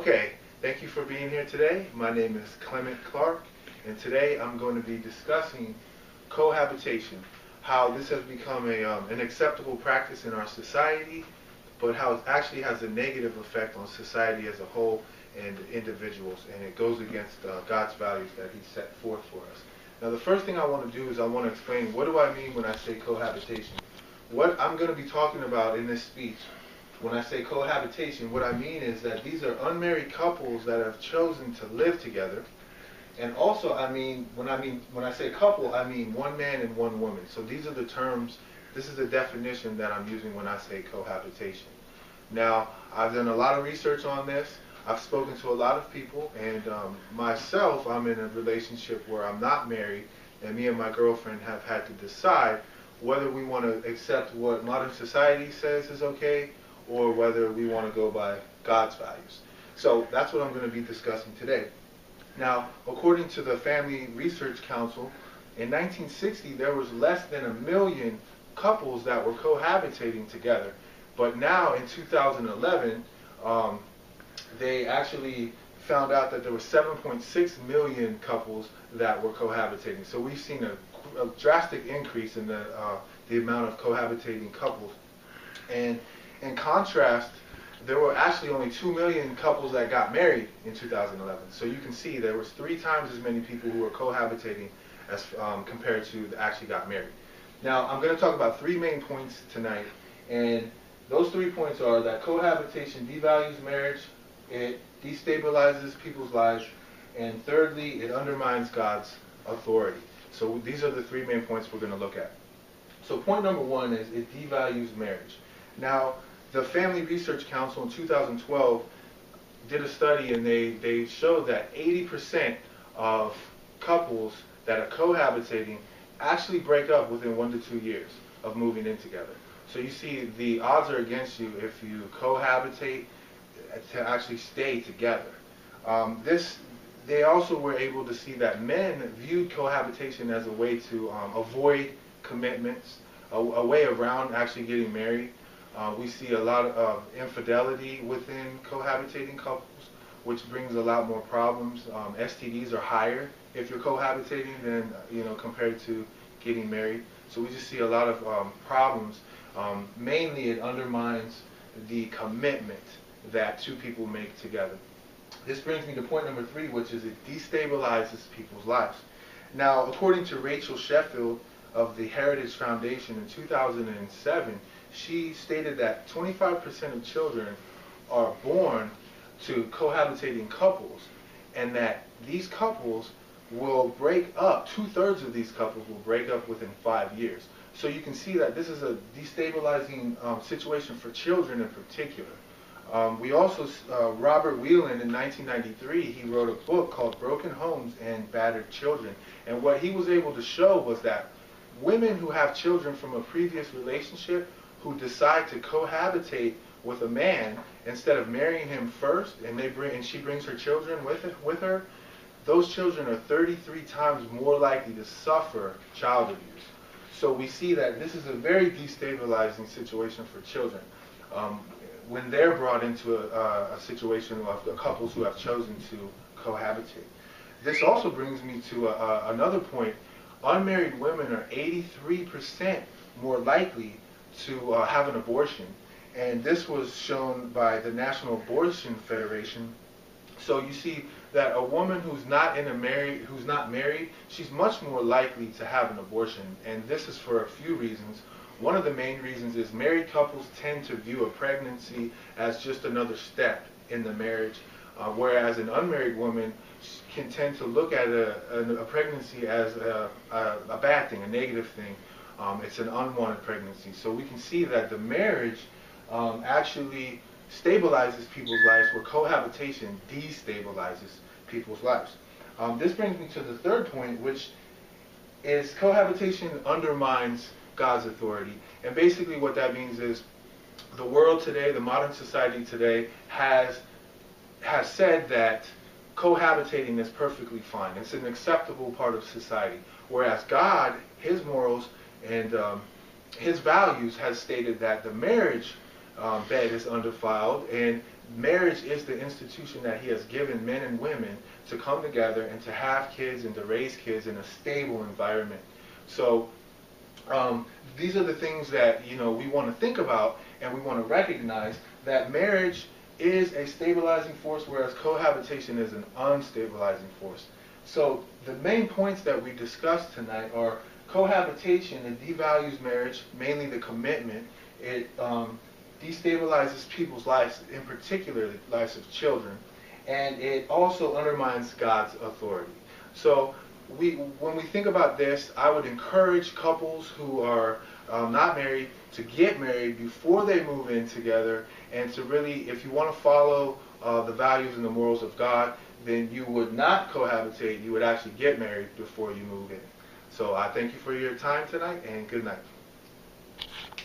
Okay, thank you for being here today. My name is Clement Clark, and today I'm going to be discussing cohabitation, how this has become an acceptable practice in our society, but how it actually has a negative effect on society as a whole and individuals, and it goes against God's values that He set forth for us. Now, the first thing I want to do is I want to explain what do I mean when I say cohabitation. What I'm going to be talking about in this speech, when I say cohabitation, what I mean is that these are unmarried couples that have chosen to live together. And also, when I say couple, I mean one man and one woman. So these are the terms, this is the definition that I'm using when I say cohabitation. Now, I've done a lot of research on this. I've spoken to a lot of people, and myself, I'm in a relationship where I'm not married, and me and my girlfriend have had to decide whether we want to accept what modern society says is okay, or whether we want to go by God's values. So that's what I'm going to be discussing today. Now, according to the Family Research Council, in 1960 there was less than 1 million couples that were cohabitating together. But now in 2011, they actually found out that there were 7.6 million couples that were cohabitating. So we've seen a drastic increase in the amount of cohabitating couples. And in contrast, there were actually only 2 million couples that got married in 2011. So you can see there was 3 times as many people who were cohabitating as compared to that actually got married. Now, I'm going to talk about 3 main points tonight, and those 3 points are that cohabitation devalues marriage, it destabilizes people's lives, and thirdly, it undermines God's authority. So these are the 3 main points we're going to look at. So point number 1 is it devalues marriage. Now, the Family Research Council in 2012 did a study, and they showed that 80% of couples that are cohabitating actually break up within 1 to 2 years of moving in together. So you see, the odds are against you if you cohabitate to actually stay together. They also were able to see that men viewed cohabitation as a way to avoid commitments, a way around actually getting married. We see a lot of infidelity within cohabitating couples, which brings a lot more problems. STDs are higher if you're cohabitating than compared to getting married. So we just see a lot of problems. Mainly, it undermines the commitment that 2 people make together. This brings me to point number 3, which is it destabilizes people's lives. Now, according to Rachel Sheffield of the Heritage Foundation in 2007, she stated that 25% of children are born to cohabitating couples, and that these couples will break up, 2/3 of these couples will break up within 5 years. So you can see that this is a destabilizing situation for children in particular. We also, Robert Whelan in 1993, he wrote a book called Broken Homes and Battered Children. And what he was able to show was that women who have children from a previous relationship who decide to cohabitate with a man instead of marrying him first, and she brings her children with her, those children are 33 times more likely to suffer child abuse. So we see that this is a very destabilizing situation for children when they're brought into a situation of couples who have chosen to cohabitate. This also brings me to another point. Unmarried women are 83% more likely to have an abortion, and this was shown by the National Abortion Federation. So you see that a woman who's not married, she's much more likely to have an abortion, and this is for a few reasons. One of the main reasons is married couples tend to view a pregnancy as just another step in the marriage, whereas an unmarried woman can tend to look at a pregnancy as a bad thing, a negative thing. It's an unwanted pregnancy. So we can see that the marriage actually stabilizes people's lives, where cohabitation destabilizes people's lives. This brings me to the 3rd point, which is cohabitation undermines God's authority. And basically what that means is the world today, the modern society today, has said that cohabitating is perfectly fine. It's an acceptable part of society. Whereas God, His morals, and His values has stated that the marriage bed is undefiled, and marriage is the institution that he has given men and women to come together and to have kids and to raise kids in a stable environment. So these are the things that we want to think about, and we want to recognize that marriage is a stabilizing force, whereas cohabitation is an unstabilizing force. So the main points that we discussed tonight are cohabitation. It devalues marriage, mainly the commitment. It destabilizes people's lives, in particular the lives of children, and it also undermines God's authority. So when we think about this, I would encourage couples who are not married to get married before they move in together, and to really, if you want to follow the values and the morals of God, then you would not cohabitate, you would actually get married before you move in. So I thank you for your time tonight, and good night.